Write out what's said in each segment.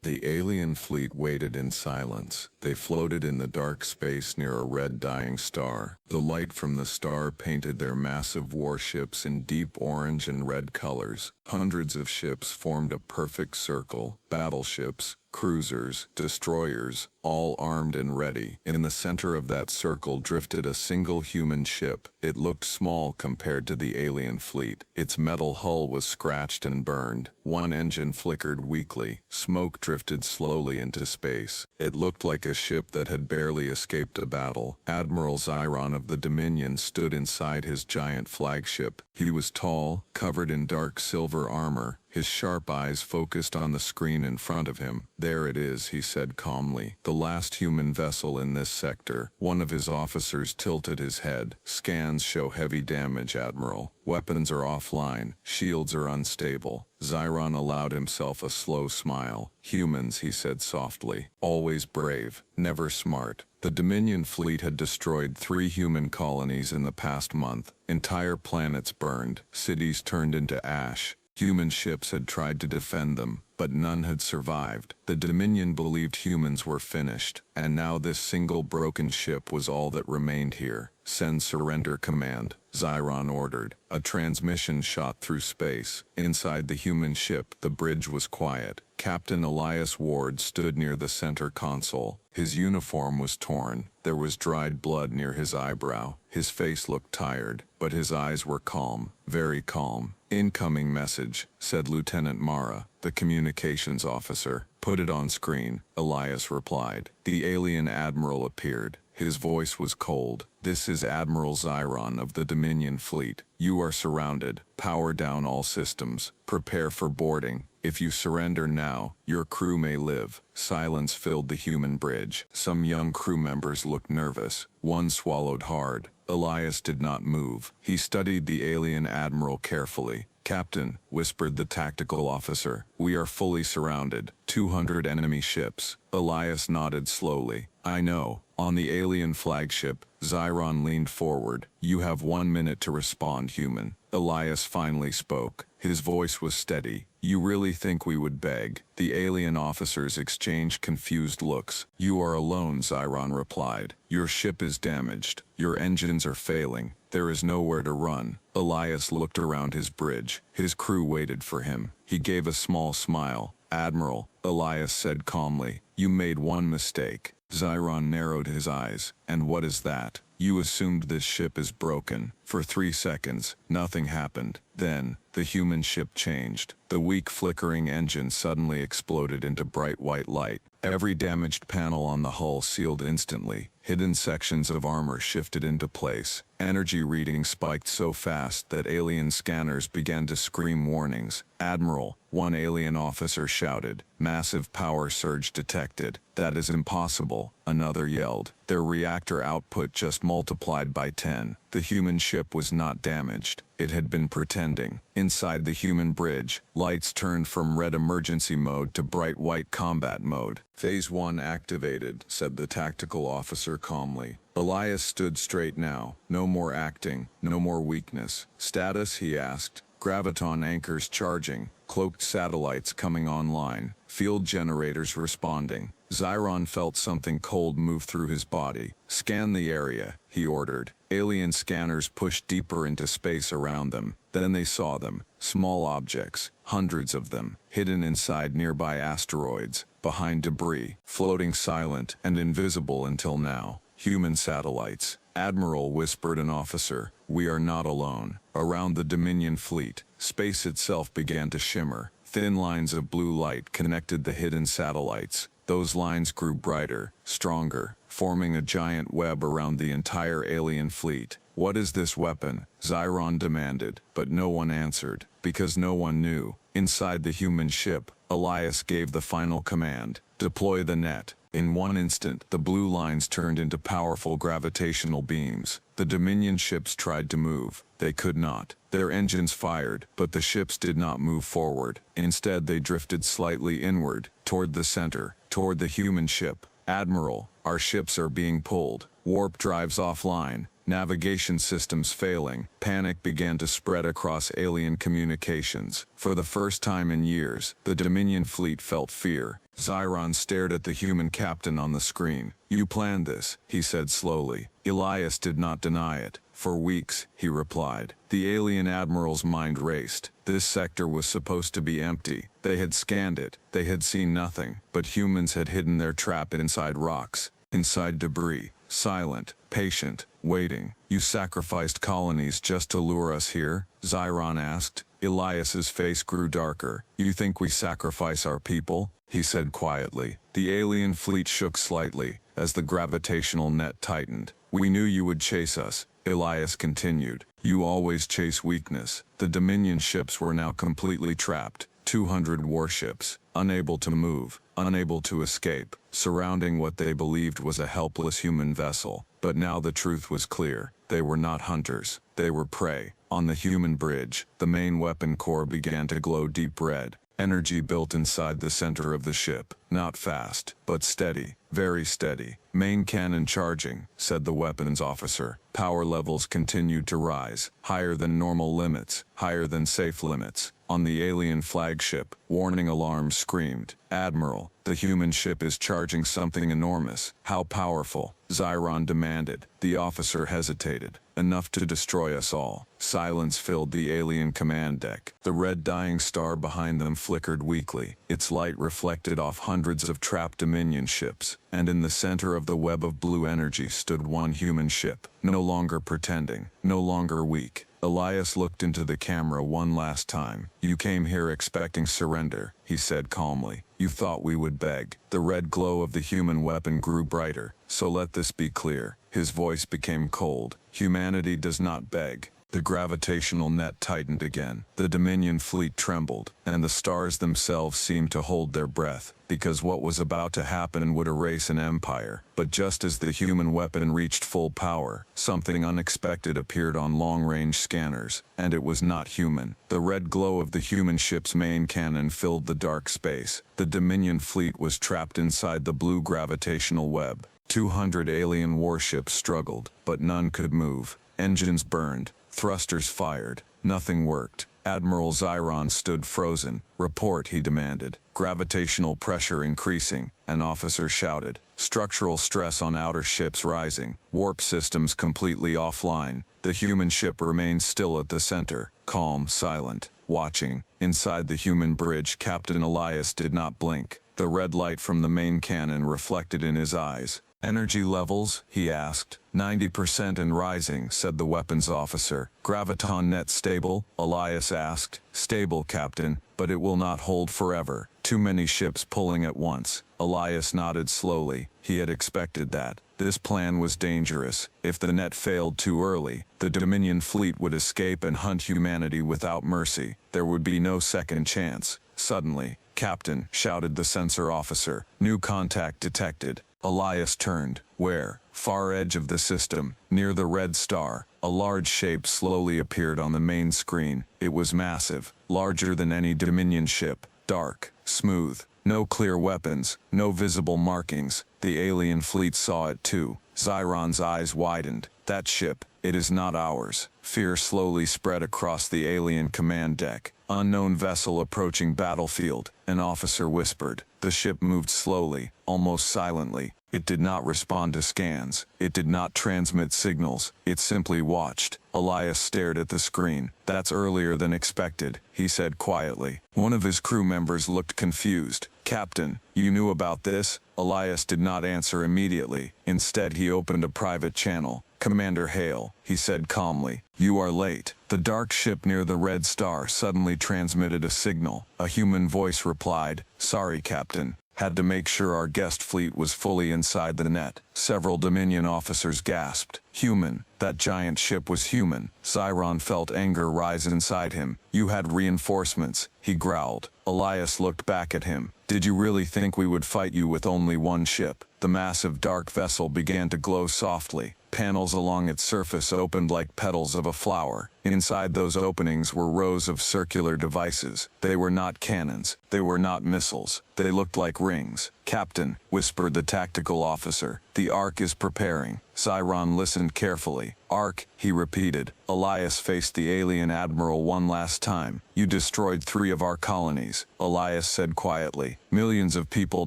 The alien fleet waited in silence. They floated in the dark space near a red dying star. The light from the star painted their massive warships in deep orange and red colors. Hundreds of ships formed a perfect circle. Battleships, cruisers, destroyers, all armed and ready. In the center of that circle drifted a single human ship. It looked small compared to the alien fleet. Its metal hull was scratched and burned. One engine flickered weakly. Smoke drifted slowly into space. It looked like a ship that had barely escaped a battle. Admiral Xiron of the Dominion stood inside his giant flagship. He was tall, covered in dark silver armor. His sharp eyes focused on the screen in front of him. "There it is," he said calmly. "The last human vessel in this sector." One of his officers tilted his head. "Scans show heavy damage, Admiral. Weapons are offline. Shields are unstable." Xiron allowed himself a slow smile. "Humans," he said softly. "Always brave, never smart." The Dominion fleet had destroyed 3 human colonies in the past month. Entire planets burned. Cities turned into ash. Human ships had tried to defend them, but none had survived. The Dominion believed humans were finished, and now this single broken ship was all that remained here. "Send surrender command," Xiron ordered. A transmission shot through space. Inside the human ship, the bridge was quiet. Captain Elias Ward stood near the center console. His uniform was torn. There was dried blood near his eyebrow. His face looked tired, but his eyes were calm, very calm. "Incoming message," said Lieutenant Mara, the communications officer. "Put it on screen," Elias replied. The alien admiral appeared. His voice was cold. "This is Admiral Xiron of the Dominion fleet. You are surrounded. Power down all systems. Prepare for boarding. If you surrender now, your crew may live." Silence filled the human bridge. Some young crew members looked nervous. One swallowed hard. Elias did not move. He studied the alien admiral carefully. "Captain," whispered the tactical officer, "we are fully surrounded. 200 enemy ships." Elias nodded slowly. "I know." On the alien flagship, Xiron leaned forward. "You have 1 minute to respond, human." Elias finally spoke. His voice was steady. "You really think we would beg?" The alien officers exchanged confused looks. "You are alone," Xiron replied. "Your ship is damaged. Your engines are failing. There is nowhere to run." Elias looked around his bridge. His crew waited for him. He gave a small smile. "Admiral," Elias said calmly, "you made one mistake." Xiron narrowed his eyes. "And what is that?" "You assumed this ship is broken." For 3 seconds, nothing happened. Then, the human ship changed. The weak flickering engine suddenly exploded into bright white light. Every damaged panel on the hull sealed instantly. Hidden sections of armor shifted into place. Energy readings spiked so fast that alien scanners began to scream warnings. "Admiral," one alien officer shouted. "Massive power surge detected." "That is impossible," another yelled. "Their reactor output just multiplied by 10. The human ship was not damaged. It had been pretending. Inside the human bridge, lights turned from red emergency mode to bright white combat mode. "Phase 1 activated," said the tactical officer calmly. Elias stood straight now. No more acting, no more weakness. "Status?" he asked. "Graviton anchors charging. Cloaked satellites coming online. Field generators responding." Xiron felt something cold move through his body. "Scan the area," he ordered. Alien scanners pushed deeper into space around them. Then they saw them. Small objects, hundreds of them, hidden inside nearby asteroids, behind debris, floating silent and invisible until now. "Human satellites." "Admiral," whispered an officer, "we are not alone." Around the Dominion fleet, space itself began to shimmer. Thin lines of blue light connected the hidden satellites. Those lines grew brighter, stronger, forming a giant web around the entire alien fleet. "What is this weapon?" Xiron demanded, but no one answered, because no one knew. Inside the human ship, Elias gave the final command: "Deploy the net." In one instant, the blue lines turned into powerful gravitational beams. The Dominion ships tried to move. They could not. Their engines fired, but the ships did not move forward. Instead, they drifted slightly inward, toward the center, toward the human ship. "Admiral, our ships are being pulled. Warp drives offline." navigation systems failing. Panic began to spread across alien communications. For the first time in years, the Dominion fleet felt fear. Xiron stared at the human captain on the screen. "You planned this," he said slowly. Elias did not deny it. "For weeks," he replied. The alien admiral's mind raced. This sector was supposed to be empty. They had scanned it. They had seen nothing. But humans had hidden their trap inside rocks, inside debris, silent, patient, waiting. "You sacrificed colonies just to lure us here?" Xiron asked. Elias's face grew darker. "You think we sacrifice our people?" he said quietly. The alien fleet shook slightly as the gravitational net tightened. "We knew you would chase us," Elias continued. "You always chase weakness." The Dominion ships were now completely trapped. 200 warships, unable to move, unable to escape, surrounding what they believed was a helpless human vessel. But now the truth was clear. They were not hunters. They were prey. On the human bridge, the main weapon core began to glow deep red. Energy built inside the center of the ship. Not fast, but steady. Very steady. "Main cannon charging," said the weapons officer. Power levels continued to rise, higher than normal limits, higher than safe limits. On the alien flagship, warning alarms screamed. "Admiral, the human ship is charging something enormous." "How powerful?" Xiron demanded. The officer hesitated. "Enough to destroy us all." Silence filled the alien command deck. The red dying star behind them flickered weakly. Its light reflected off hundreds of trapped Dominion ships, and in the center of the web of blue energy stood one human ship, no longer pretending, no longer weak. Elias looked into the camera one last time. "You came here expecting surrender," he said calmly. "You thought we would beg." The red glow of the human weapon grew brighter. "So let this be clear." His voice became cold. "Humanity does not beg." The gravitational net tightened again. The Dominion fleet trembled, and the stars themselves seemed to hold their breath, because what was about to happen would erase an empire. But just as the human weapon reached full power, something unexpected appeared on long-range scanners, and it was not human. The red glow of the human ship's main cannon filled the dark space. The Dominion fleet was trapped inside the blue gravitational web. 200 alien warships struggled, but none could move. Engines burned. Thrusters fired. Nothing worked. Admiral Xiron stood frozen. "Report," he demanded. Gravitational pressure increasing. An officer shouted. "Structural stress on outer ships rising. Warp systems completely offline." The human ship remained still at the center, calm, silent, watching. Inside the human bridge, Captain Elias did not blink. The red light from the main cannon reflected in his eyes. "Energy levels?" he asked. 90% and rising," said the weapons officer. "Graviton net stable?" Elias asked. "Stable, Captain, but it will not hold forever. Too many ships pulling at once." Elias nodded slowly. He had expected that. This plan was dangerous. If the net failed too early, the Dominion fleet would escape and hunt humanity without mercy. There would be no second chance. Suddenly, "Captain," shouted the sensor officer. "New contact detected." Elias turned. "Where?" "Far edge of the system, near the red star." A large shape slowly appeared on the main screen. It was massive, larger than any Dominion ship, dark, smooth, no clear weapons, no visible markings. The alien fleet saw it too. Xiron's eyes widened. "That ship, it is not ours." Fear slowly spread across the alien command deck. "Unknown vessel approaching battlefield," an officer whispered. The ship moved slowly, almost silently. It did not respond to scans. It did not transmit signals. It simply watched. Elias stared at the screen. "That's earlier than expected," he said quietly. One of his crew members looked confused. "Captain, you knew about this?" Elias did not answer immediately. Instead, he opened a private channel. "Commander Hale," he said calmly, "you are late." The dark ship near the red star suddenly transmitted a signal. A human voice replied, "Sorry, Captain. Had to make sure our guest fleet was fully inside the net." Several Dominion officers gasped. Human. That giant ship was human. Xiron felt anger rise inside him. "You had reinforcements," he growled. Elias looked back at him. "Did you really think we would fight you with only one ship?" The massive dark vessel began to glow softly. Panels along its surface opened like petals of a flower. Inside those openings were rows of circular devices. They were not cannons. They were not missiles. They looked like rings. "Captain," whispered the tactical officer, "the Ark is preparing." Zyron listened carefully. "Ark," he repeated. Elias faced the alien admiral one last time. "You destroyed 3 of our colonies," Elias said quietly. "Millions of people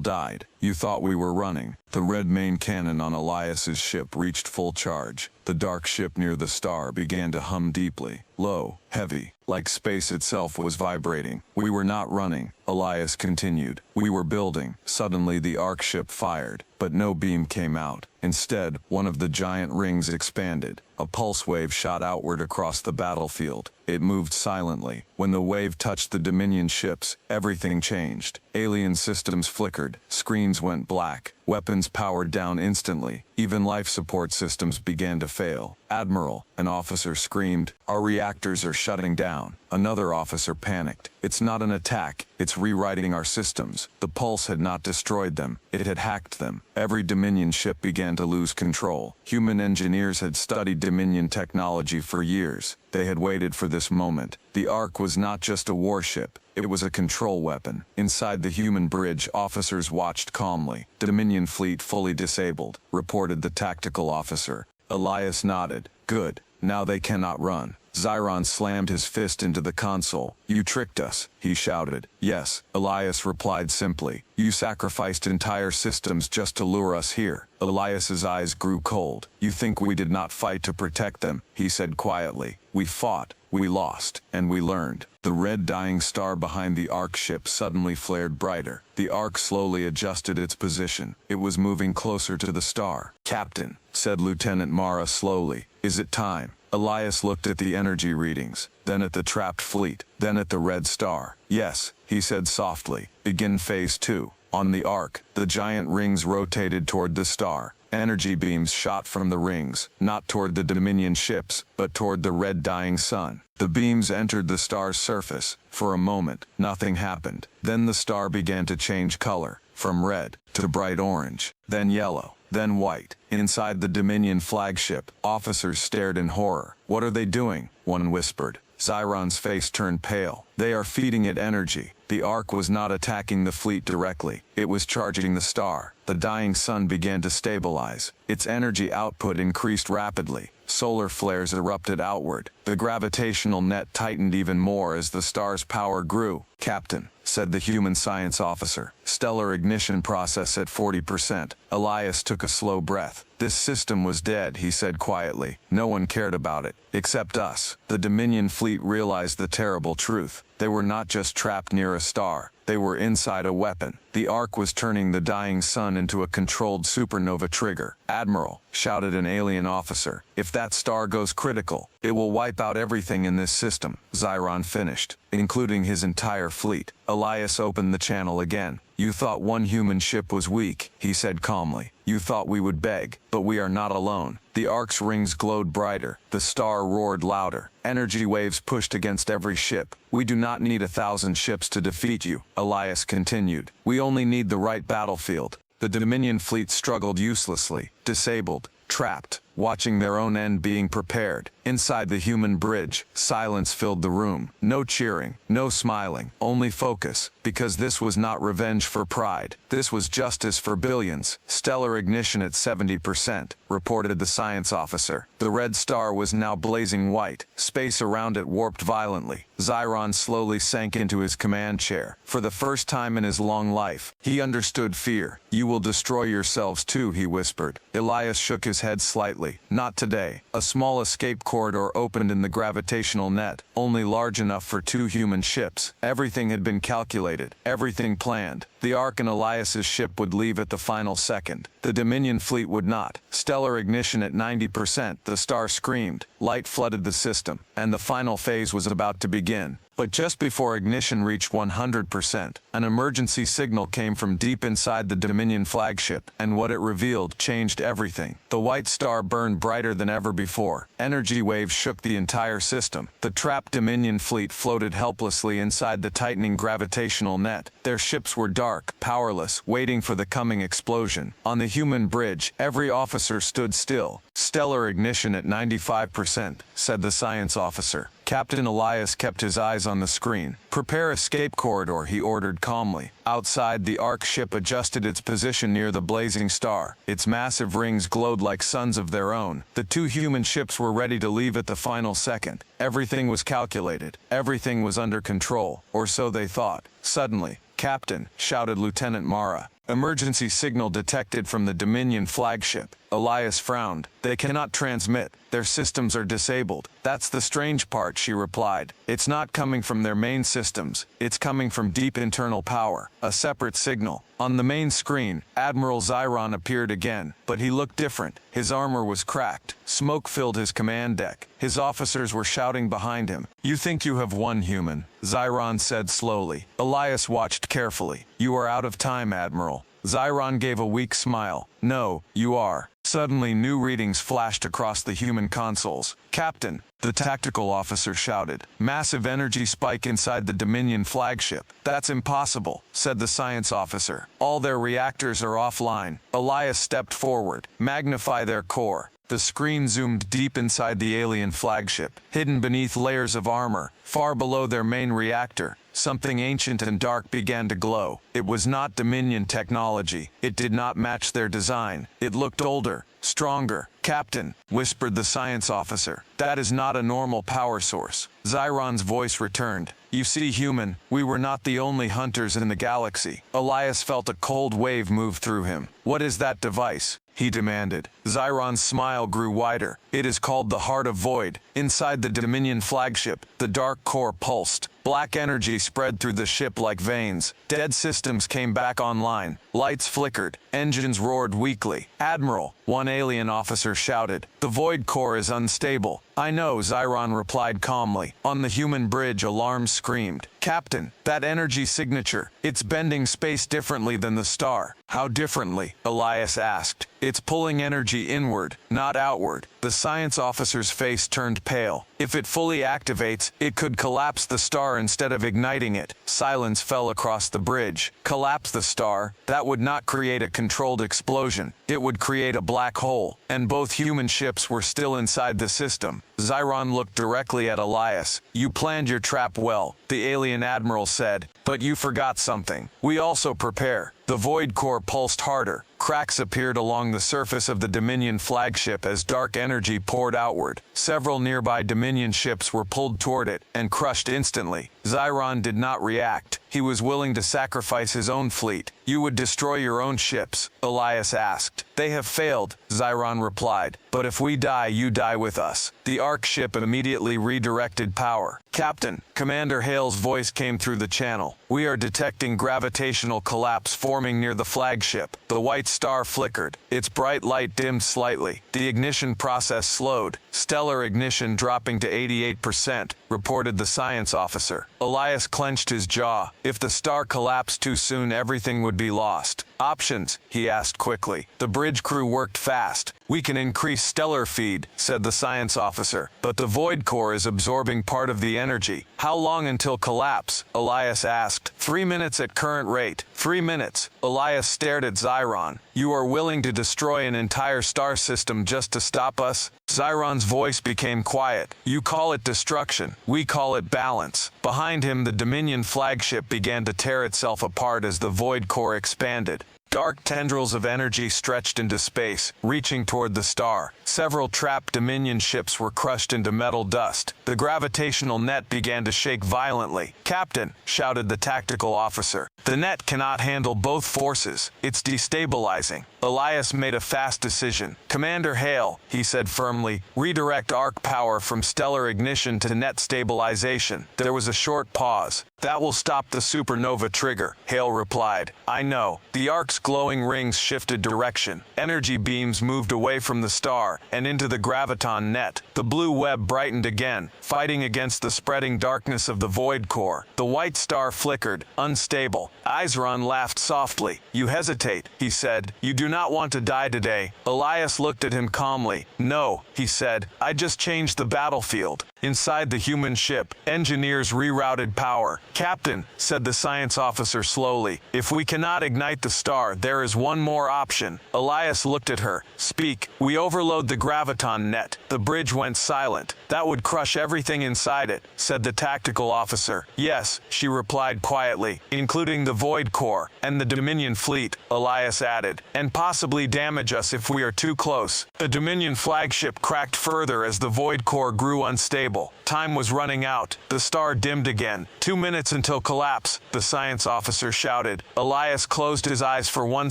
died. You thought we were running." The red main cannon on Elias's ship reached full charge. The dark ship near the star began to hum deeply, low, heavy, like space itself was vibrating. "We were not running," Elias continued. "We were building." Suddenly the Ark ship fired, but no beam came out. Instead, one of the giant rings expanded. A pulse wave shot outward across the battlefield. It moved silently. When the wave touched the Dominion ships, everything changed. Alien systems flickered, screens went black, weapons powered down instantly, even life support systems began to fail. "Admiral," an officer screamed, "our reactors are shutting down." Another officer panicked. "It's not an attack, it's rewriting our systems." The pulse had not destroyed them, it had hacked them. Every Dominion ship began to lose control. Human engineers had studied Dominion technology for years. They had waited for this moment. The Ark was not just a warship, it was a control weapon. Inside the human bridge, officers watched calmly. "Dominion fleet fully disabled," reported the tactical officer. Elias nodded. "Good. Now they cannot run." Zyron slammed his fist into the console. "You tricked us," he shouted. "Yes," Elias replied simply. "You sacrificed entire systems just to lure us here." Elias's eyes grew cold. "You think we did not fight to protect them," he said quietly. "We fought, we lost, and we learned." The red dying star behind the Ark ship suddenly flared brighter. The Ark slowly adjusted its position. It was moving closer to the star. "Captain," said Lieutenant Mara slowly, "is it time?" Elias looked at the energy readings, then at the trapped fleet, then at the red star. "Yes," he said softly. "Begin phase 2. On the Ark, the giant rings rotated toward the star. Energy beams shot from the rings, not toward the Dominion ships, but toward the red dying sun. The beams entered the star's surface. For a moment, nothing happened. Then the star began to change color, from red to bright orange, then yellow, then white. Inside the Dominion flagship, officers stared in horror. "What are they doing?" one whispered. Zyron's face turned pale. "They are feeding it energy." The Ark was not attacking the fleet directly. It was charging the star. The dying sun began to stabilize. Its energy output increased rapidly. Solar flares erupted outward. The gravitational net tightened even more as the star's power grew. "Captain," said the human science officer, "stellar ignition process at 40%. Elias took a slow breath. "This system was dead," he said quietly. "No one cared about it, except us." The Dominion fleet realized the terrible truth. They were not just trapped near a star. They were inside a weapon. The Ark was turning the dying sun into a controlled supernova trigger. "Admiral," shouted an alien officer, "if that star goes critical, it will wipe out everything in this system." Zyron finished, including his entire fleet. Elias opened the channel again. "You thought one human ship was weak," he said calmly. "You thought we would beg, but we are not alone." The Ark's rings glowed brighter. The star roared louder. Energy waves pushed against every ship. "We do not need 1,000 ships to defeat you," Elias continued. "We only need the right battlefield." The Dominion fleet struggled uselessly, disabled, trapped, watching their own end being prepared. Inside the human bridge, silence filled the room. No cheering, no smiling, only focus, because this was not revenge for pride. This was justice for billions. "Stellar ignition at 70%, reported the science officer. The red star was now blazing white. Space around it warped violently. Zyron slowly sank into his command chair. For the first time in his long life, he understood fear. "You will destroy yourselves too," he whispered. Elias shook his head slightly. "Not today." A small escape corridor opened in the gravitational net, only large enough for 2 human ships. Everything had been calculated, everything planned. The Ark and Elias's ship would leave at the final second. The Dominion fleet would not. Stellar ignition at 90%, the star screamed. Light flooded the system, and the final phase was about to begin. But just before ignition reached 100%, an emergency signal came from deep inside the Dominion flagship, and what it revealed changed everything. The white star burned brighter than ever before. Energy waves shook the entire system. The trapped Dominion fleet floated helplessly inside the tightening gravitational net. Their ships were dark, powerless, waiting for the coming explosion. On the human bridge, every officer stood still. "Stellar ignition at 95%, said the science officer. Captain Elias kept his eyes on the screen. "Prepare escape corridor," he ordered calmly. Outside, the Ark ship adjusted its position near the blazing star. Its massive rings glowed like suns of their own. The two human ships were ready to leave at the final second. Everything was calculated. Everything was under control, or so they thought. Suddenly, "Captain," shouted Lieutenant Mara. "Emergency signal detected from the Dominion flagship." Elias frowned. "They cannot transmit. Their systems are disabled." "That's the strange part," she replied. "It's not coming from their main systems. It's coming from deep internal power. A separate signal." On the main screen, Admiral Zyron appeared again, but he looked different. His armor was cracked. Smoke filled his command deck. His officers were shouting behind him. "You think you have won, human," Zyron said slowly. Elias watched carefully. "You are out of time, Admiral." Zyron gave a weak smile. "No, you are." Suddenly new readings flashed across the human consoles. "Captain," the tactical officer shouted. "Massive energy spike inside the Dominion flagship." "That's impossible," said the science officer. "All their reactors are offline." Elias stepped forward. "Magnify their core." The screen zoomed deep inside the alien flagship, hidden beneath layers of armor. Far below their main reactor, something ancient and dark began to glow. It was not Dominion technology. It did not match their design. It looked older, stronger. "Captain," whispered the science officer, "that is not a normal power source." Zyron's voice returned. "You see, human, we were not the only hunters in the galaxy." Elias felt a cold wave move through him. "What is that device?" he demanded. Zyron's smile grew wider. "It is called the Heart of Void." Inside the Dominion flagship, the dark core pulsed. Black energy spread through the ship like veins. Dead systems came back online. Lights flickered. Engines roared weakly. "Admiral," one alien officer shouted, "the void core is unstable." "I know," Zyron replied calmly. On the human bridge, alarms screamed. "Captain, that energy signature, it's bending space differently than the star." "How differently?" Elias asked. "It's pulling energy inward, not outward." The science officer's face turned pale. "If it fully activates, it could collapse the star instead of igniting it." Silence fell across the bridge. "Collapse the star? That would not create a controlled explosion. It would create a black hole." And both human ships were still inside the system. Zyron looked directly at Elias. "You planned your trap well," the alien admiral said, "but you forgot something. We also prepare." The void core pulsed harder. Cracks appeared along the surface of the Dominion flagship as dark energy poured outward. Several nearby Dominion ships were pulled toward it and crushed instantly. Zyron did not react. He was willing to sacrifice his own fleet. "You would destroy your own ships?" Elias asked. "They have failed," Zyron replied. "But if we die, you die with us." The Ark ship immediately redirected power. "Captain," Commander Hale's voice came through the channel. "We are detecting gravitational collapse forming near the flagship." The white star flickered. Its bright light dimmed slightly. The ignition process slowed. "Stellar ignition dropping to 88%, reported the science officer. Elias clenched his jaw. If the star collapsed too soon, everything would be lost. "Options?" he asked quickly. The bridge crew worked fast. "We can increase stellar feed," said the science officer, "but the void core is absorbing part of the energy." "How long until collapse?" Elias asked. 3 minutes at current rate." 3 minutes. Elias stared at Zyron. "You are willing to destroy an entire star system just to stop us?" Zyron's voice became quiet. "You call it destruction. We call it balance." Behind him, the Dominion flagship began to tear itself apart as the void core expanded. Dark tendrils of energy stretched into space, reaching toward the star. Several trapped Dominion ships were crushed into metal dust. The gravitational net began to shake violently. "Captain," shouted the tactical officer, "the net cannot handle both forces. It's destabilizing." Elias made a fast decision. "Commander Hale," he said firmly, "redirect arc power from stellar ignition to net stabilization." There was a short pause. That will stop the supernova trigger, Hale replied. I know. The Ark's glowing rings shifted direction. Energy beams moved away from the star and into the graviton net. The blue web brightened again, fighting against the spreading darkness of the void core. The white star flickered, unstable. Izron laughed softly. You hesitate, he said. You do not want to die today. Elias looked at him calmly. No, he said. I just changed the battlefield. Inside the human ship, engineers rerouted power. Captain, said the science officer slowly, if we cannot ignite the star, there is one more option. Elias looked at her. Speak. We overload the graviton net. The bridge went silent. That would crush everything inside it, said the tactical officer. Yes, she replied quietly, including the void core and the Dominion fleet, Elias added, and possibly damage us if we are too close. The Dominion flagship cracked further as the void core grew unstable. Time was running out. The star dimmed again. 2 minutes until collapse, the science officer shouted. Elias closed his eyes for 1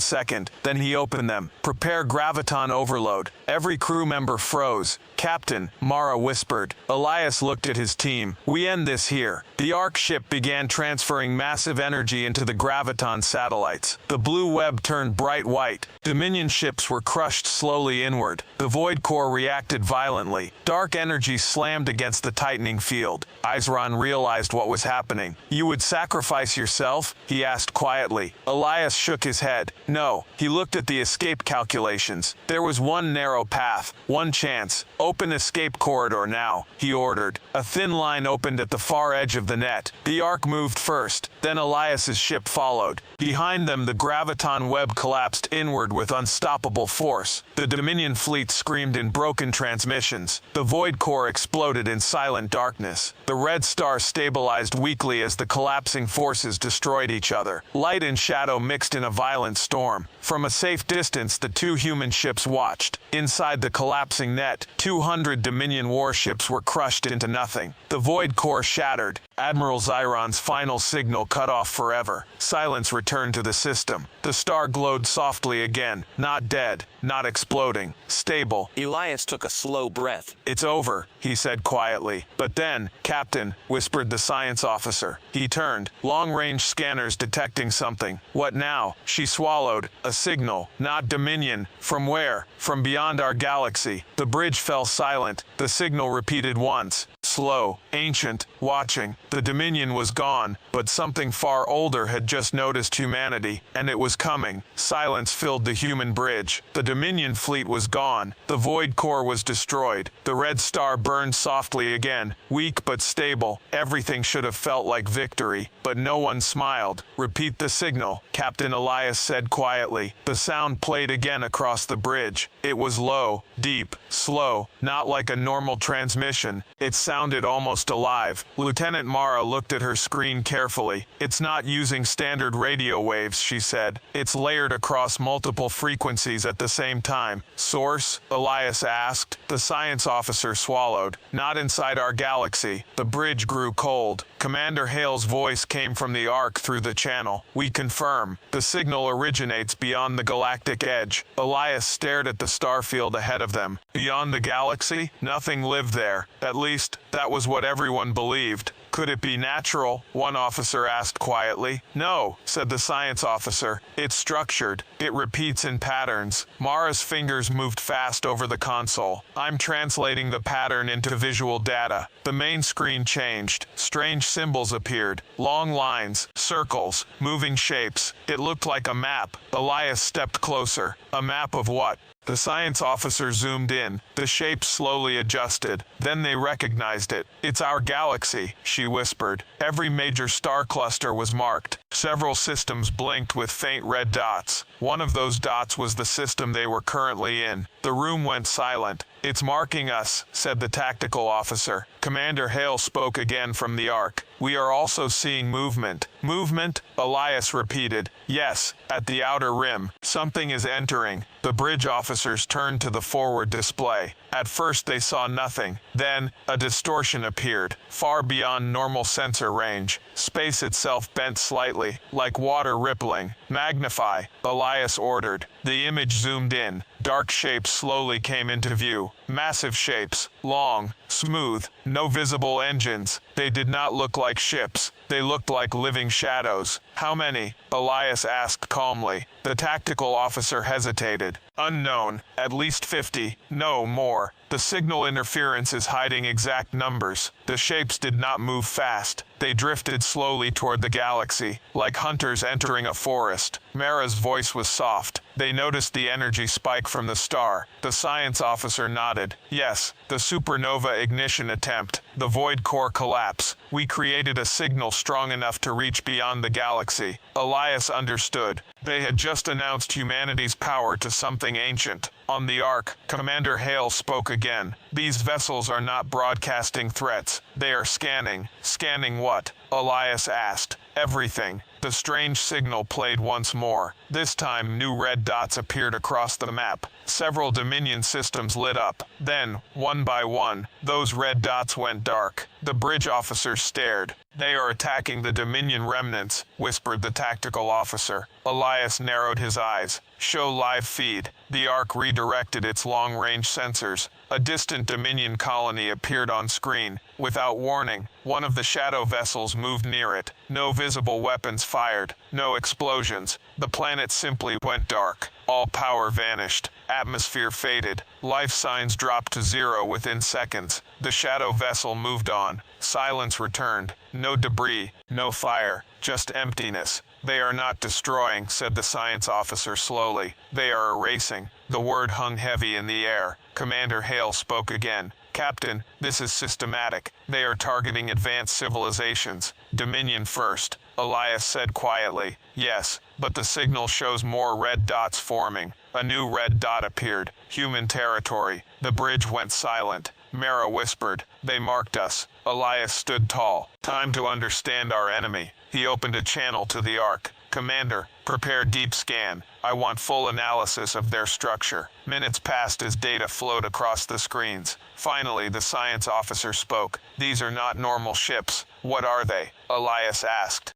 second, then he opened them. Prepare graviton overload. Every crew member froze. Captain, Mara whispered. Elias looked at his team. We end this here. The Ark ship began transferring massive energy into the graviton satellites. The blue web turned bright white. Dominion ships were crushed slowly inward. The void core reacted violently. Dark energy slammed against the tightening field. Izron realized what was happening. You would sacrifice yourself? He asked quietly. Elias shook his head. No. He looked at the escape calculations. There was one narrow path, one chance. Open escape corridor now, he ordered. A thin line opened at the far edge of the net. The Ark moved first, then Elias's ship followed. Behind them the graviton web collapsed inward with unstoppable force. The Dominion fleet screamed in broken transmissions. The void core exploded in silent darkness. The red star stabilized weakly as the collapsing forces destroyed each other. Light and shadow mixed in a violent storm. From a safe distance the two human ships watched. Inside the collapsing net, 200 Dominion warships were crushed into nothing. The void core shattered. Admiral Zyron's final signal cut off forever. Silence returned to the system. The star glowed softly again. Not dead, not exploding. Stable. Elias took a slow breath. It's over, he said quietly. But then, Captain, whispered the science officer. He turned. Long-range scanners detecting something. What now? She swallowed. A signal. Not Dominion. From where? From beyond our galaxy. The bridge fell silent. The signal repeated once. Slow, ancient, watching. The Dominion was gone, but something far older had just noticed humanity, and it was coming. Silence filled the human bridge. The Dominion fleet was gone. The void core was destroyed. The red star burned softly again, weak but stable. Everything should have felt like victory, but no one smiled. Repeat the signal, Captain Elias said quietly. The sound played again across the bridge. It was low, deep, slow, not like a normal transmission. It sounded almost alive. Lieutenant Mara looked at her screen carefully. It's not using standard radio waves, she said. It's layered across multiple frequencies at the same time. Source? Elias asked. The science officer swallowed. Not inside our galaxy. The bridge grew cold. Commander Hale's voice came from the Ark through the channel. We confirm. The signal originates beyond the galactic edge. Elias stared at the starfield ahead of them. Beyond the galaxy? Nothing lived there. At least, that was what everyone believed. Could it be natural? One officer asked quietly. No, said the science officer. It's structured. It repeats in patterns. Mara's fingers moved fast over the console. I'm translating the pattern into visual data. The main screen changed. Strange symbols appeared. Long lines, circles, moving shapes. It looked like a map. Elias stepped closer. A map of what? The science officer zoomed in. The shape slowly adjusted. Then they recognized it. It's our galaxy, she whispered. Every major star cluster was marked. Several systems blinked with faint red dots. One of those dots was the system they were currently in. The room went silent. It's marking us, said the tactical officer. Commander Hale spoke again from the Ark. We are also seeing movement. Movement? Elias repeated. Yes, at the outer rim. Something is entering. The bridge officers turned to the forward display. At first they saw nothing. Then, a distortion appeared, far beyond normal sensor range. Space itself bent slightly, like water rippling. Magnify, Elias ordered. The image zoomed in. Dark shapes slowly came into view. Massive shapes, long, smooth, no visible engines. They did not look like ships. They looked like living shadows. How many? Elias asked calmly. The tactical officer hesitated. Unknown. At least 50. No, more. The signal interference is hiding exact numbers. The shapes did not move fast. They drifted slowly toward the galaxy, like hunters entering a forest. Mara's voice was soft. They noticed the energy spike from the star. The science officer nodded. Yes, the supernova ignition attempt. The void core collapse. We created a signal strong enough to reach beyond the galaxy. Elias understood. They had just announced humanity's power to something ancient. On the Ark, Commander Hale spoke again. These vessels are not broadcasting threats. They are scanning. Scanning what? Elias asked. Everything. The strange signal played once more. This time, new red dots appeared across the map. Several Dominion systems lit up. Then, one by one, those red dots went dark. The bridge officers stared. They are attacking the Dominion remnants, whispered the tactical officer. Elias narrowed his eyes. Show live feed. The Ark redirected its long-range sensors. A distant Dominion colony appeared on screen. Without warning, one of the shadow vessels moved near it. No visible weapons fired. No explosions. The planet simply went dark. All power vanished. Atmosphere faded. Life signs dropped to zero within seconds. The shadow vessel moved on. Silence returned. No debris. No fire. Just emptiness. They are not destroying, said the science officer slowly. They are erasing. The word hung heavy in the air. Commander Hale spoke again. Captain, this is systematic. They are targeting advanced civilizations. Dominion first. Elias said quietly. Yes, but the signal shows more red dots forming. A new red dot appeared. Human territory. The bridge went silent. Mara whispered. They marked us. Elias stood tall. Time to understand our enemy. He opened a channel to the Ark. Commander, prepare deep scan. I want full analysis of their structure. Minutes passed as data flowed across the screens. Finally, the science officer spoke. These are not normal ships. What are they? Elias asked.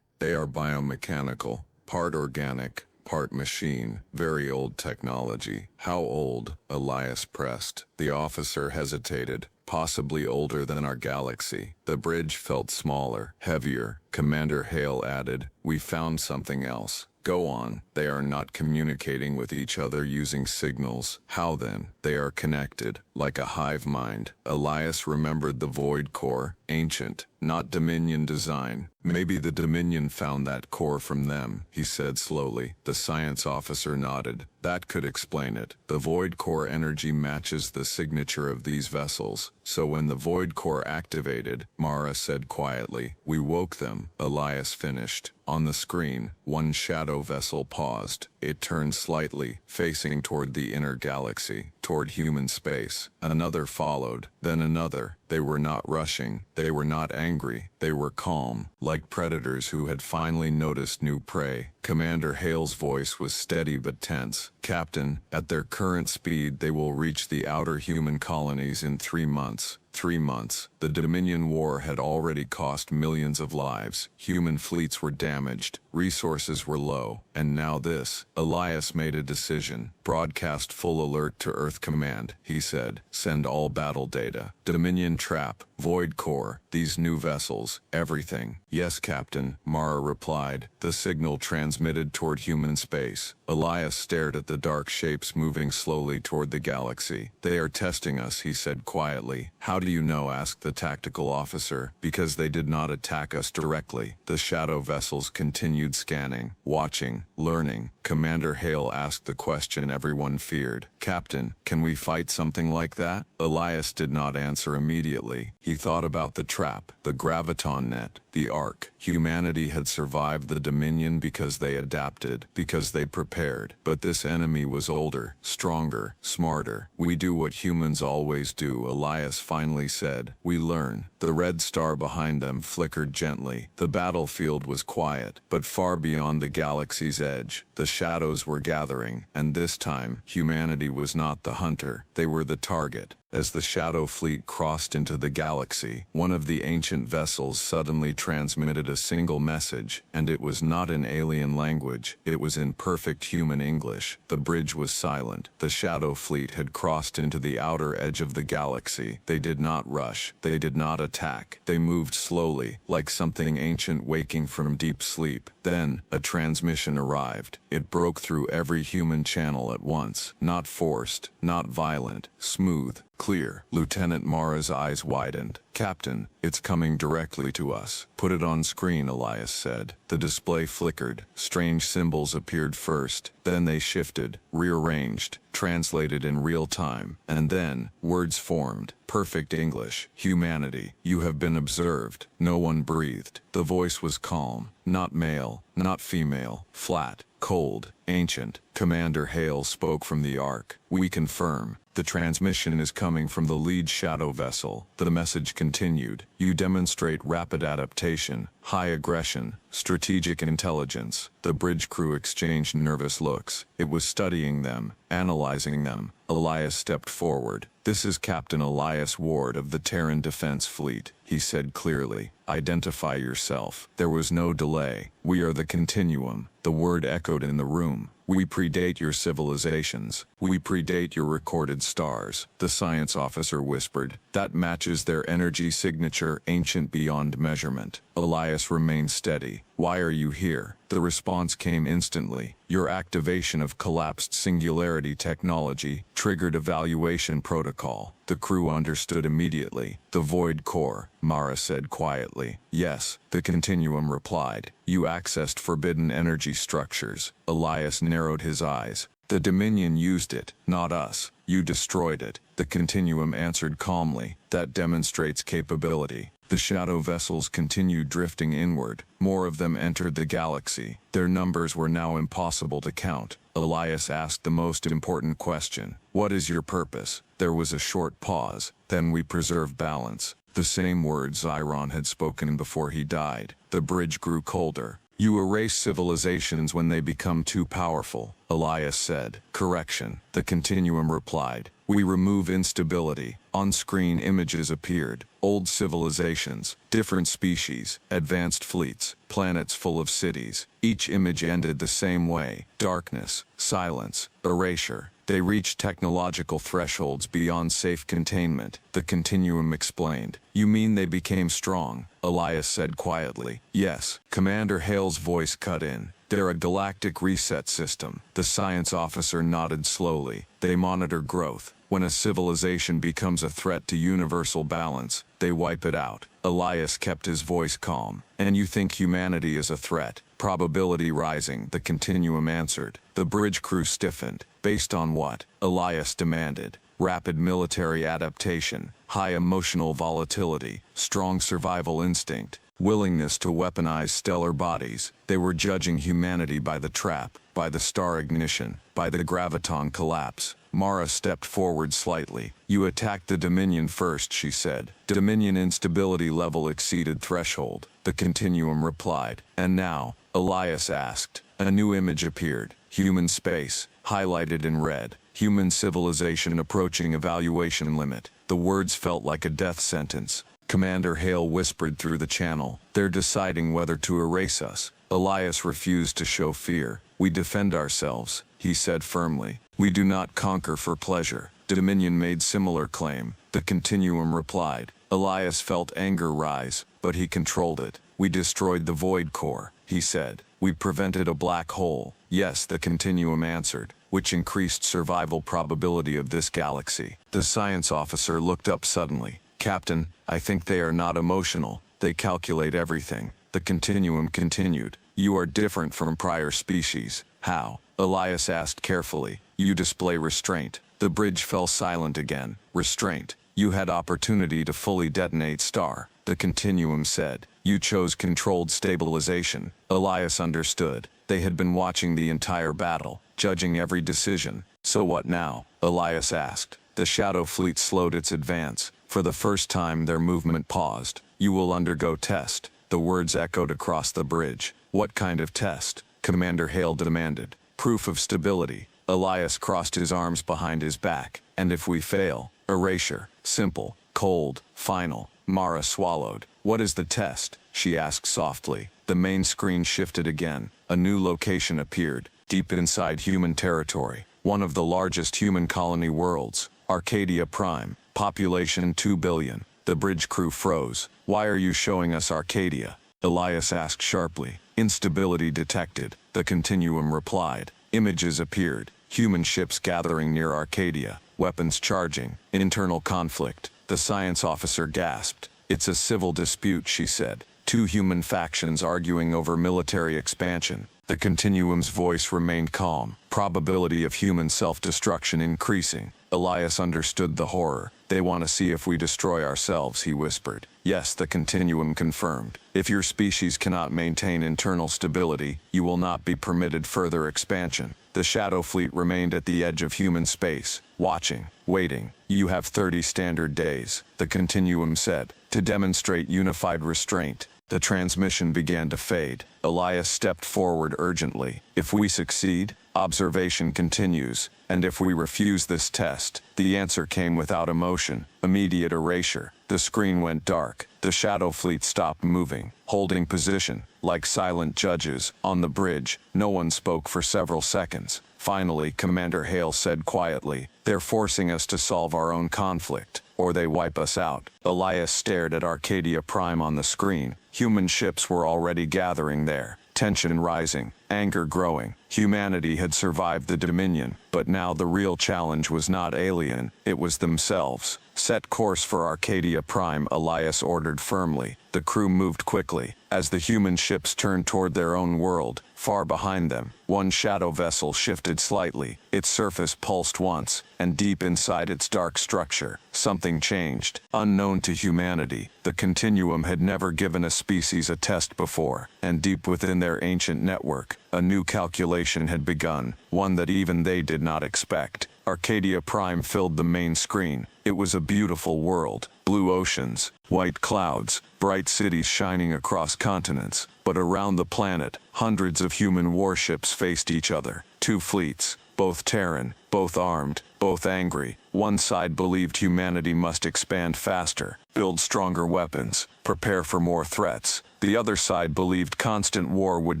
They are biomechanical, part organic, part machine, very old technology. How old? Elias pressed. The officer hesitated. Possibly older than our galaxy. The bridge felt smaller, heavier. Commander Hale added, we found something else. Go on. They are not communicating with each other using signals. How then? They are connected, like a hive mind. Elias remembered the void core, ancient, not Dominion design. Maybe the Dominion found that core from them, he said slowly. The science officer nodded. That could explain it. The void core energy matches the signature of these vessels. So when the void core activated, Mara said quietly, we woke them. Elias finished. On the screen, one shadow vessel paused. It turned slightly, facing toward the inner galaxy, toward human space. Another followed, then another. They were not rushing. They were not angry. They were calm, like predators who had finally noticed new prey. Commander Hale's voice was steady but tense. Captain, at their current speed, they will reach the outer human colonies in 3 months. 3 months. The Dominion War had already cost millions of lives. Human fleets were damaged. Resources were low. And now this. Elias made a decision. Broadcast full alert to Earth Command, he said. Send all battle data. Dominion trap. Void core. These new vessels. Everything. Yes, Captain, Mara replied. The signal transmitted toward human space. Elias stared at the dark shapes moving slowly toward the galaxy. They are testing us, he said quietly. How do you know? Asked the tactical officer. Because they did not attack us directly. The shadow vessels continued scanning, watching, learning. Commander Hale asked the question everyone feared. Captain, can we fight something like that? Elias did not answer immediately. He thought about the trap, the graviton net, the Ark. Humanity had survived the Dominion because they adapted, because they prepared. But this enemy was older, stronger, smarter. We do what humans always do, Elias finally said. We learn. The red star behind them flickered gently. The battlefield was quiet, but far beyond the galaxy's edge, the shadows were gathering, and this time, humanity was not the hunter. They were the target. As the Shadow Fleet crossed into the galaxy, one of the ancient vessels suddenly transmitted a single message, and it was not in alien language, it was in perfect human English. The bridge was silent. The Shadow Fleet had crossed into the outer edge of the galaxy. They did not rush. They did not attack. They moved slowly, like something ancient waking from deep sleep. Then, a transmission arrived. It broke through every human channel at once. Not forced, not violent, smooth, clear. Lieutenant Mara's eyes widened. "Captain, it's coming directly to us." "Put it on screen," Elias said. The display flickered. Strange symbols appeared first, then they shifted, rearranged, translated in real time, and then, words formed. Perfect English. "Humanity, you have been observed." No one breathed. The voice was calm. Not male, not female. Flat, cold, ancient. Commander Hale spoke from the Ark. "We confirm. The transmission is coming from the lead shadow vessel." The message continued. "You demonstrate rapid adaptation, high aggression, strategic intelligence." The bridge crew exchanged nervous looks. It was studying them, analyzing them. Elias stepped forward. "This is Captain Elias Ward of the Terran Defense Fleet," he said clearly. "Identify yourself." There was no delay. "We are the Continuum." The word echoed in the room. "We predate your civilizations. We predate your recorded stars." The science officer whispered. "That matches their energy signature, ancient beyond measurement." Elias remained steady. "Why are you here?" The response came instantly. "Your activation of collapsed singularity technology triggered evaluation protocol." The crew understood immediately. "The Void Core," Mara said quietly. "Yes," the Continuum replied. "You accessed forbidden energy structures." Elias narrowed his eyes. "The Dominion used it, not us. You destroyed it." The Continuum answered calmly. "That demonstrates capability." The shadow vessels continued drifting inward. More of them entered the galaxy. Their numbers were now impossible to count. Elias asked the most important question. "What is your purpose?" There was a short pause. "Then we preserve balance." The same words Zyron had spoken before he died. The bridge grew colder. "You erase civilizations when they become too powerful," Elias said. "Correction," the Continuum replied. "We remove instability." On-screen images appeared. Old civilizations, different species, advanced fleets, planets full of cities. Each image ended the same way. Darkness, silence, erasure. They reached technological thresholds beyond safe containment, the Continuum explained. "You mean they became strong?" Elias said quietly. "Yes." Commander Hale's voice cut in. "They're a galactic reset system." The science officer nodded slowly. "They monitor growth. When a civilization becomes a threat to universal balance, they wipe it out." Elias kept his voice calm. "And you think humanity is a threat?" "Probability rising," the Continuum answered. The bridge crew stiffened. "Based on what?" Elias demanded. "Rapid military adaptation, high emotional volatility, strong survival instinct, willingness to weaponize stellar bodies." They were judging humanity by the trap, by the star ignition, by the graviton collapse. Mara stepped forward slightly. "You attacked the Dominion first," she said. "Dominion instability level exceeded threshold," the Continuum replied. "And now?" Elias asked. A new image appeared. Human space, highlighted in red. Human civilization approaching evaluation limit. The words felt like a death sentence. Commander Hale whispered through the channel. "They're deciding whether to erase us." Elias refused to show fear. "We defend ourselves," he said firmly. "We do not conquer for pleasure." Dominion made similar claim. The Continuum replied. Elias felt anger rise, but he controlled it. "We destroyed the Void Core," he said. "We prevented a black hole." "Yes," the Continuum answered, "which increased survival probability of this galaxy." The science officer looked up suddenly. "Captain, I think they are not emotional. They calculate everything." The Continuum continued. "You are different from prior species." "How?" Elias asked carefully. "You display restraint." The bridge fell silent again. "Restraint. You had opportunity to fully detonate star," the Continuum said. "You chose controlled stabilization." Elias understood. They had been watching the entire battle, judging every decision. "So what now?" Elias asked. The Shadow Fleet slowed its advance. For the first time their movement paused. "You will undergo test." The words echoed across the bridge. "What kind of test?" Commander Hale demanded. "Proof of stability." Elias crossed his arms behind his back. "And if we fail?" Erasure. Simple. Cold. Final. Mara swallowed. What is the test? She asked softly. The main screen shifted again. A new location appeared, deep inside human territory. One of the largest human colony worlds. Arcadia Prime. Population 2 billion. The bridge crew froze. Why are you showing us Arcadia? Elias asked sharply. Instability detected. The Continuum replied. Images appeared. Human ships gathering near Arcadia. Weapons charging. Internal conflict. The science officer gasped. It's a civil dispute, she said. Two human factions arguing over military expansion. The Continuum's voice remained calm. Probability of human self-destruction increasing. Elias understood the horror. They want to see if we destroy ourselves, he whispered. Yes, the Continuum confirmed. If your species cannot maintain internal stability, you will not be permitted further expansion. The Shadow Fleet remained at the edge of human space, watching, waiting. You have 30 standard days, the Continuum said, to demonstrate unified restraint. The transmission began to fade. Elias stepped forward urgently. If we succeed, observation continues, and if we refuse this test, the answer came without emotion, immediate erasure. The screen went dark. The Shadow Fleet stopped moving, holding position, like silent judges, on the bridge. No one spoke for several seconds. Finally, Commander Hale said quietly, "They're forcing us to solve our own conflict, or they wipe us out." Elias stared at Arcadia Prime on the screen. Human ships were already gathering there, tension rising, anger growing. Humanity had survived the Dominion, but now the real challenge was not alien, it was themselves. Set course for Arcadia Prime, Elias ordered firmly. The crew moved quickly. As the human ships turned toward their own world, far behind them, one shadow vessel shifted slightly. Its surface pulsed once, and deep inside its dark structure, something changed. Unknown to humanity, the Continuum had never given a species a test before, and deep within their ancient network, a new calculation had begun, one that even they did not expect. Arcadia Prime filled the main screen. It was a beautiful world. Blue oceans, white clouds, bright cities shining across continents. But around the planet, hundreds of human warships faced each other. Two fleets, both Terran, both armed, both angry. One side believed humanity must expand faster, build stronger weapons, prepare for more threats. The other side believed constant war would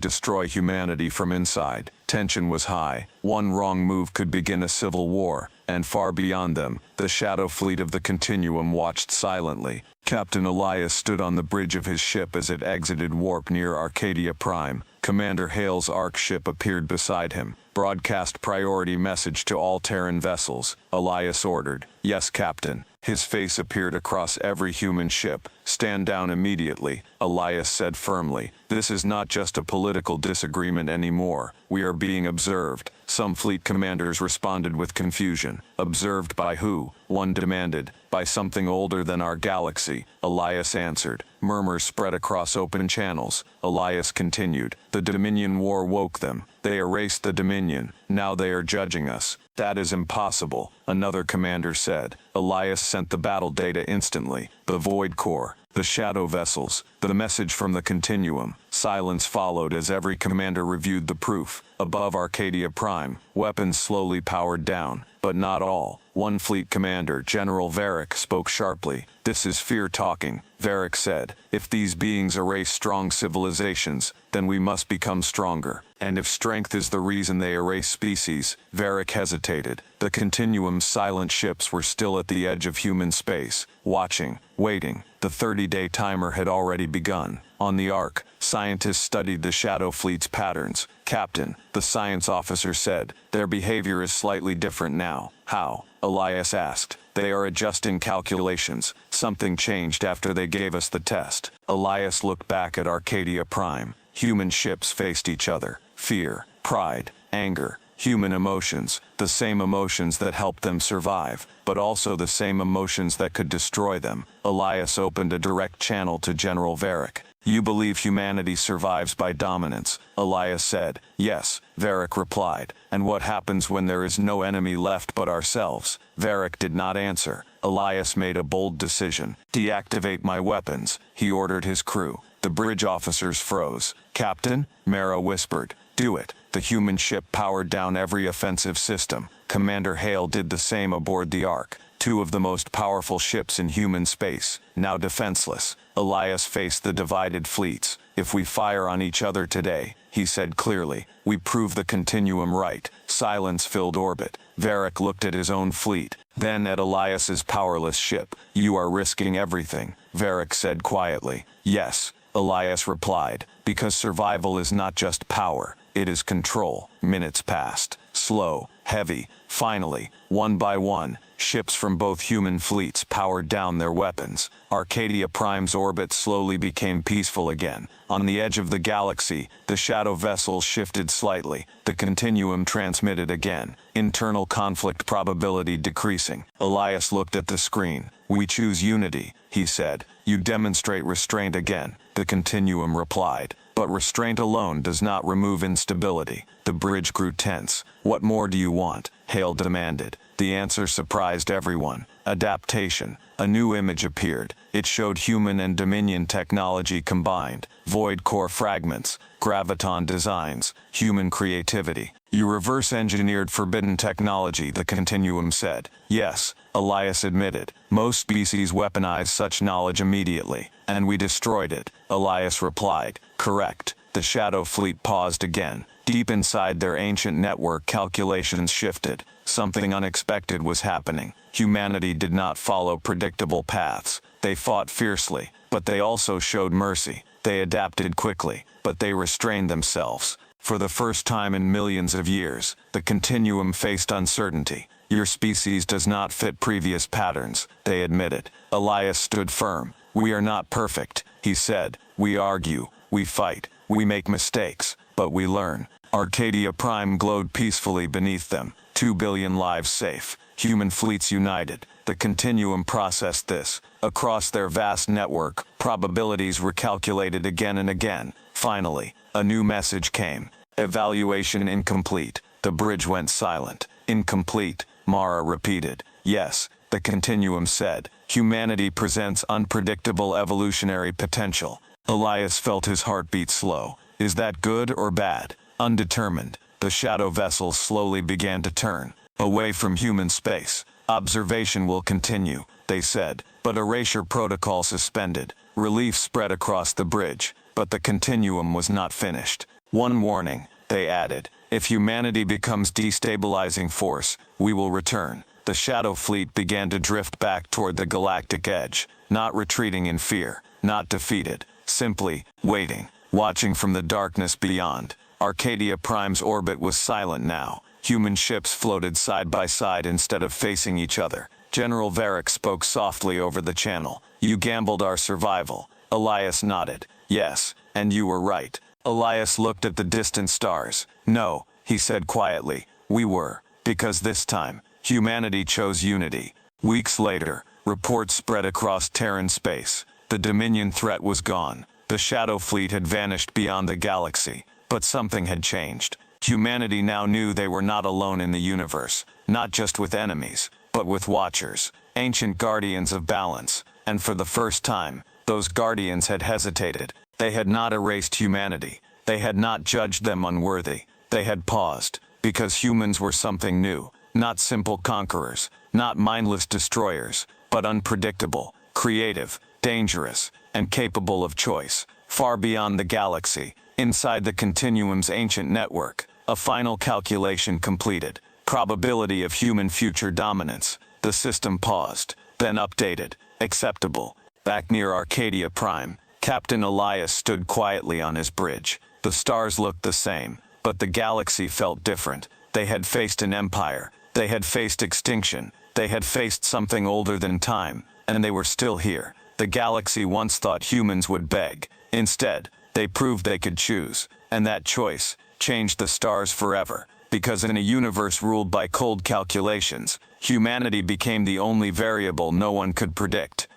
destroy humanity from inside. Tension was high. One wrong move could begin a civil war, and far beyond them, the Shadow Fleet of the Continuum watched silently. Captain Elias stood on the bridge of his ship as it exited warp near Arcadia Prime. Commander Hale's Ark ship appeared beside him. Broadcast priority message to all Terran vessels, Elias ordered. Yes, Captain. His face appeared across every human ship. Stand down immediately, Elias said firmly. This is not just a political disagreement anymore. We are being observed. Some fleet commanders responded with confusion. Observed by who? One demanded. By something older than our galaxy, Elias answered. Murmurs spread across open channels. Elias continued. The Dominion War woke them. They erased the Dominion. Now they are judging us. That is impossible, another commander said. Elias sent the battle data instantly. The Void Core, the Shadow Vessels, the message from the Continuum. Silence followed as every commander reviewed the proof. Above Arcadia Prime, weapons slowly powered down, but not all. One fleet commander, General Varric, spoke sharply. This is fear talking, Varric said. If these beings erase strong civilizations, then we must become stronger. And if strength is the reason they erase species, Varric hesitated. The Continuum's silent ships were still at the edge of human space, watching, waiting. The 30-day timer had already begun. On the Ark, scientists studied the Shadow Fleet's patterns. Captain, the science officer said, their behavior is slightly different now. How? Elias asked. They are adjusting calculations. Something changed after they gave us the test. Elias looked back at Arcadia Prime. Human ships faced each other. Fear, pride, anger, human emotions, the same emotions that helped them survive, but also the same emotions that could destroy them. Elias opened a direct channel to General Varric. You believe humanity survives by dominance, Elias said. Yes, Varric replied. And what happens when there is no enemy left but ourselves? Varric did not answer. Elias made a bold decision. Deactivate my weapons, he ordered his crew. The bridge officers froze. Captain, Mara whispered. Do it. The human ship powered down every offensive system. Commander Hale did the same aboard the Ark. two of the most powerful ships in human space, now defenseless. Elias faced the divided fleets. If we fire on each other today, he said clearly, we prove the continuum right. Silence filled orbit. Varric looked at his own fleet, then at Elias's powerless ship. You are risking everything, Varric said quietly. Yes, Elias replied, because survival is not just power, it is control. Minutes passed. Slow, heavy. Finally, one by one, ships from both human fleets powered down their weapons. Arcadia Prime's orbit slowly became peaceful again. On the edge of the galaxy, the shadow vessels shifted slightly. The continuum transmitted again. Internal conflict probability decreasing. Elias looked at the screen. We choose unity, he said. You demonstrate restraint again, the continuum replied. But restraint alone does not remove instability. The bridge grew tense. What more do you want? Hale demanded. The answer surprised everyone. Adaptation. A new image appeared. It showed human and Dominion technology combined. Void core fragments, graviton designs, human creativity. You reverse-engineered forbidden technology, the continuum said. Yes, Elias admitted. Most species weaponize such knowledge immediately, and we destroyed it, Elias replied. Correct. The Shadow Fleet paused again. Deep inside their ancient network, calculations shifted. Something unexpected was happening. Humanity did not follow predictable paths. They fought fiercely, but they also showed mercy. They adapted quickly, but they restrained themselves. For the first time in millions of years, the continuum faced uncertainty. Your species does not fit previous patterns, they admitted. Elias stood firm. We are not perfect, he said. We argue, we fight, we make mistakes, but we learn. Arcadia Prime glowed peacefully beneath them. 2 billion lives safe. Human fleets united. The continuum processed this. Across their vast network, probabilities recalculated again and again. Finally, a new message came. Evaluation incomplete. The bridge went silent. Incomplete, Mara repeated. Yes, the continuum said. Humanity presents unpredictable evolutionary potential. Elias felt his heartbeat slow. Is that good or bad? Undetermined. The shadow vessels slowly began to turn away from human space. Observation will continue, they said, but erasure protocol suspended. Relief spread across the bridge, but the continuum was not finished. One warning, they added. If humanity becomes destabilizing force, we will return. The Shadow Fleet began to drift back toward the galactic edge, not retreating in fear, not defeated, simply waiting, watching from the darkness beyond. Arcadia Prime's orbit was silent now. Human ships floated side by side instead of facing each other. General Varric spoke softly over the channel. You gambled our survival. Elias nodded. Yes, and you were right. Elias looked at the distant stars. No, he said quietly. We were, because this time, humanity chose unity. Weeks later, reports spread across Terran space. The Dominion threat was gone. The Shadow Fleet had vanished beyond the galaxy. But something had changed. Humanity now knew they were not alone in the universe, not just with enemies, but with watchers, ancient guardians of balance. And for the first time, those guardians had hesitated. They had not erased humanity. They had not judged them unworthy. They had paused, because humans were something new, not simple conquerors, not mindless destroyers, but unpredictable, creative, dangerous, and capable of choice. Far beyond the galaxy, inside the continuum's ancient network, a final calculation completed. Probability of human future dominance. The system paused, then updated. Acceptable. Back near Arcadia Prime, Captain Elias stood quietly on his bridge. The stars looked the same, but the galaxy felt different. They had faced an empire. They had faced extinction. They had faced something older than time, and they were still here. The galaxy once thought humans would beg. Instead, they proved they could choose, and that choice changed the stars forever. Because in a universe ruled by cold calculations, humanity became the only variable no one could predict.